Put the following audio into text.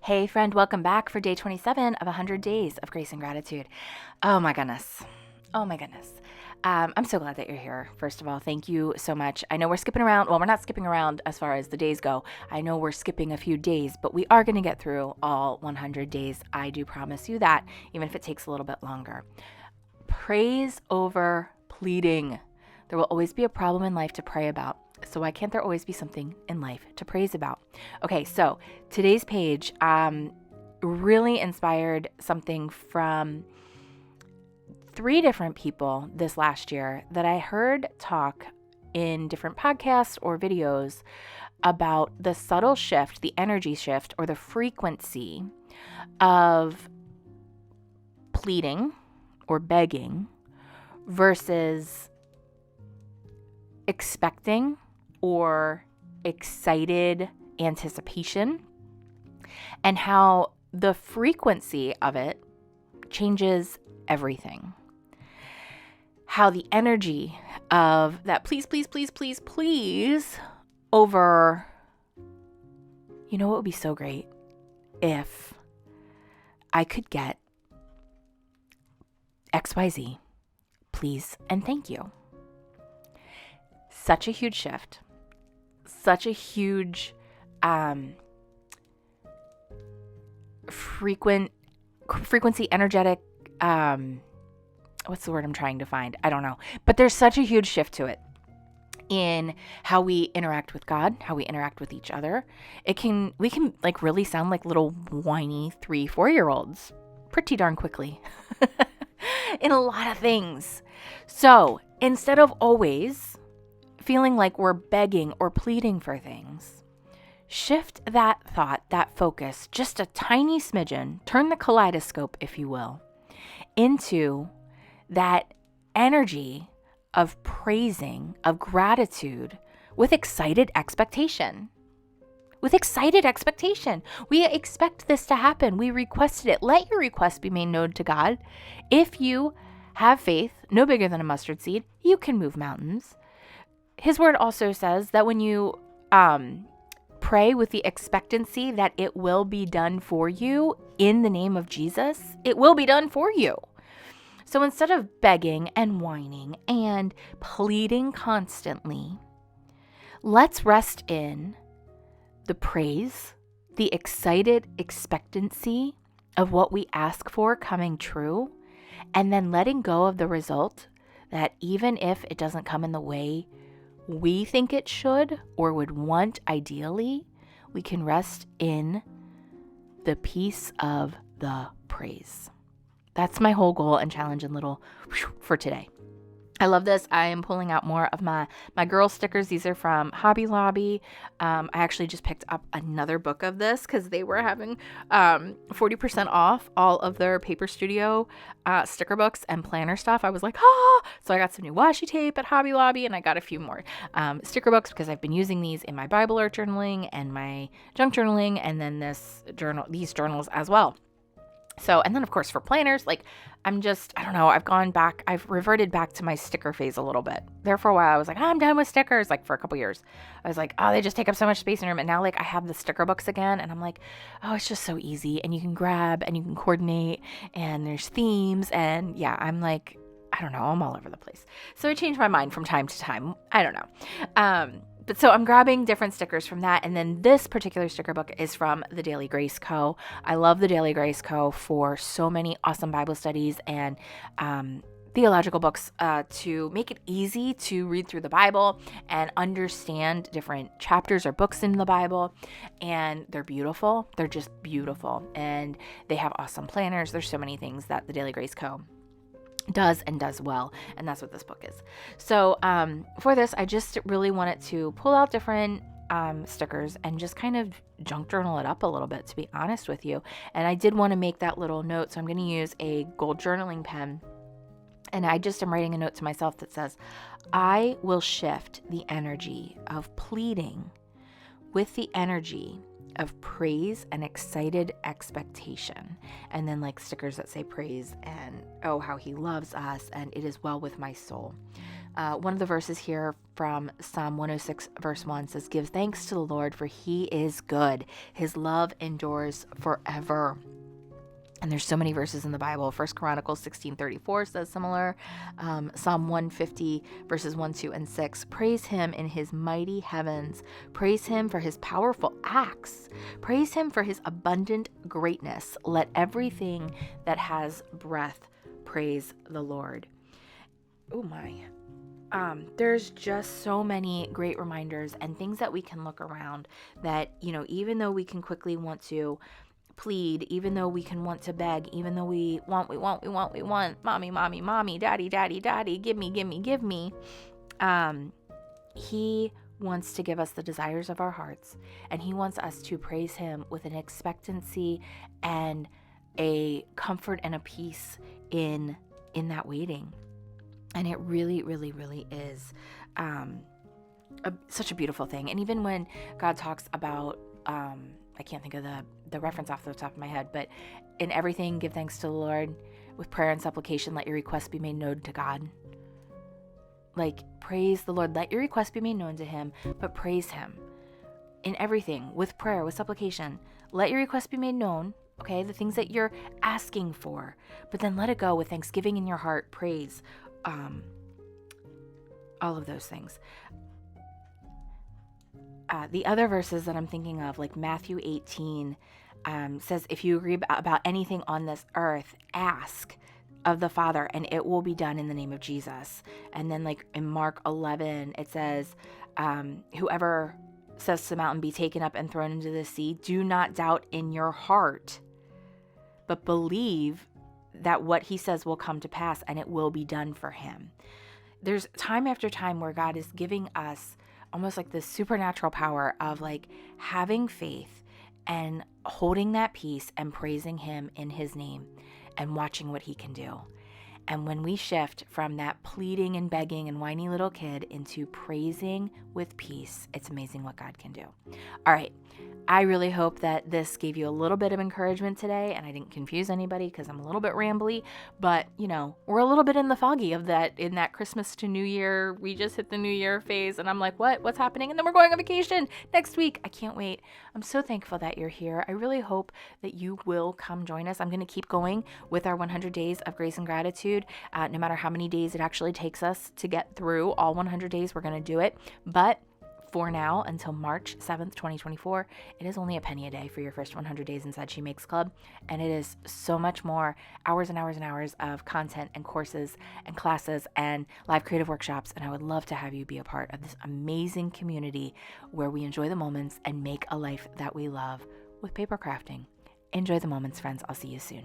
Hey friend, welcome back for day 27 of 100 Days of Grace and Gratitude. Oh my goodness. Oh my goodness. I'm so glad that you're here. First of all, thank you so much. I know we're skipping around. Well, we're not skipping around as far as the days go. I know we're skipping a few days, but we are going to get through all 100 days. I do promise you that, even if it takes a little bit longer. Praise over pleading. There will always be a problem in life to pray about. So why can't there always be something in life to praise about? Okay, so today's page really inspired something from 3 different people this last year that I heard talk in different podcasts or videos about the subtle shift, the energy shift, or the frequency of pleading or begging versus expecting or excited anticipation, and how the frequency of it changes everything. How the energy of that please, please, please, please, please over, you know what would be so great if I could get XYZ, please and thank you. Such a huge shift. Such a huge frequency, energetic, what's the word I'm trying to find? I don't know. But there's such a huge shift to it in how we interact with God, how we interact with each other. We can like really sound like little whiny 3-4-year-olds pretty darn quickly in a lot of things. So instead of always feeling like we're begging or pleading for things, shift that thought, that focus, just a tiny smidgen, turn the kaleidoscope, if you will, into that energy of praising, of gratitude, with excited expectation. With excited expectation. We expect this to happen. We requested it. Let your request be made known to God. If you have faith, no bigger than a mustard seed, you can move mountains. His word also says that when you pray with the expectancy that it will be done for you in the name of Jesus, it will be done for you. So instead of begging and whining and pleading constantly, let's rest in the praise, the excited expectancy of what we ask for coming true, and then letting go of the result that even if it doesn't come in the way we think it should or would want ideally, we can rest in the peace of the praise. That's my whole goal and challenge and little for today. I love this. I am pulling out more of my girl stickers. These are from Hobby Lobby. I actually just picked up another book of this because they were having 40% off all of their Paper Studio sticker books and planner stuff. I was like, So I got some new washi tape at Hobby Lobby, and I got a few more sticker books because I've been using these in my Bible art journaling and my junk journaling, and then these journals as well. So, and then of course for planners, I've reverted back to my sticker phase a little bit. There for a while, I was like, I'm done with stickers, like for a couple years. I was like, they just take up so much space in room. And now I have the sticker books again, and I'm like, it's just so easy. And you can grab and you can coordinate, and there's themes. And yeah, I'm like, I don't know, I'm all over the place. So I change my mind from time to time. I don't know. But so I'm grabbing different stickers from that. And then this particular sticker book is from the Daily Grace Co. I love the Daily Grace Co. for so many awesome Bible studies and theological books to make it easy to read through the Bible and understand different chapters or books in the Bible. And they're beautiful. They're just beautiful. And they have awesome planners. There's so many things that the Daily Grace Co. does well, and that's what this book is. So for this, I just really wanted to pull out different stickers and just kind of junk journal it up a little bit, to be honest with you. And I did want to make that little note, so I'm going to use a gold journaling pen, and I just am writing a note to myself that says, I will shift the energy of pleading with the energy of praise and excited expectation. And then stickers that say praise and how he loves us and it is well with my soul. One of the verses here from Psalm 106 verse 1 says, "Give thanks to the Lord, for he is good. His love endures forever." And there's so many verses in the Bible. 1 Chronicles 16:34 says similar. Psalm 150 verses 1, 2, and 6. Praise him in his mighty heavens. Praise him for his powerful acts. Praise him for his abundant greatness. Let everything that has breath praise the Lord. Oh my. There's just so many great reminders and things that we can look around that, even though we can quickly want to plead, even though we can want to beg, even though we want, mommy, daddy, give me. He wants to give us the desires of our hearts, and he wants us to praise him with an expectancy and a comfort and a peace in that waiting. And it really, really, really is such a beautiful thing. And even when God talks about, I can't think of the reference off the top of my head, but in everything, give thanks to the Lord. With prayer and supplication, let your requests be made known to God. Like, praise the Lord. Let your requests be made known to him, but praise him. In everything, with prayer, with supplication, let your requests be made known, okay? The things that you're asking for, but then let it go with thanksgiving in your heart, praise, all of those things. The other verses that I'm thinking of, like Matthew 18, says, if you agree about anything on this earth, ask of the Father, and it will be done in the name of Jesus. And then like in Mark 11, it says, whoever says to the mountain, be taken up and thrown into the sea, do not doubt in your heart, but believe that what he says will come to pass, and it will be done for him. There's time after time where God is giving us almost like this supernatural power of like having faith and holding that peace and praising him in his name and watching what he can do. And when we shift from that pleading and begging and whiny little kid into praising with peace, it's amazing what God can do. All right. I really hope that this gave you a little bit of encouragement today, and I didn't confuse anybody because I'm a little bit rambly, but we're a little bit in the foggy of that, in that Christmas to New Year. We just hit the New Year phase, and I'm like, what's happening? And then we're going on vacation next week. I can't wait. I'm so thankful that you're here. I really hope that you will come join us. I'm going to keep going with our 100 days of grace and gratitude. No matter how many days it actually takes us to get through all 100 days, we're going to do it. But for now, until March 7th, 2024, it is only a penny a day for your first 100 days inside She Makes Club. And it is so much more, hours and hours and hours of content and courses and classes and live creative workshops. And I would love to have you be a part of this amazing community where we enjoy the moments and make a life that we love with paper crafting. Enjoy the moments, friends. I'll see you soon.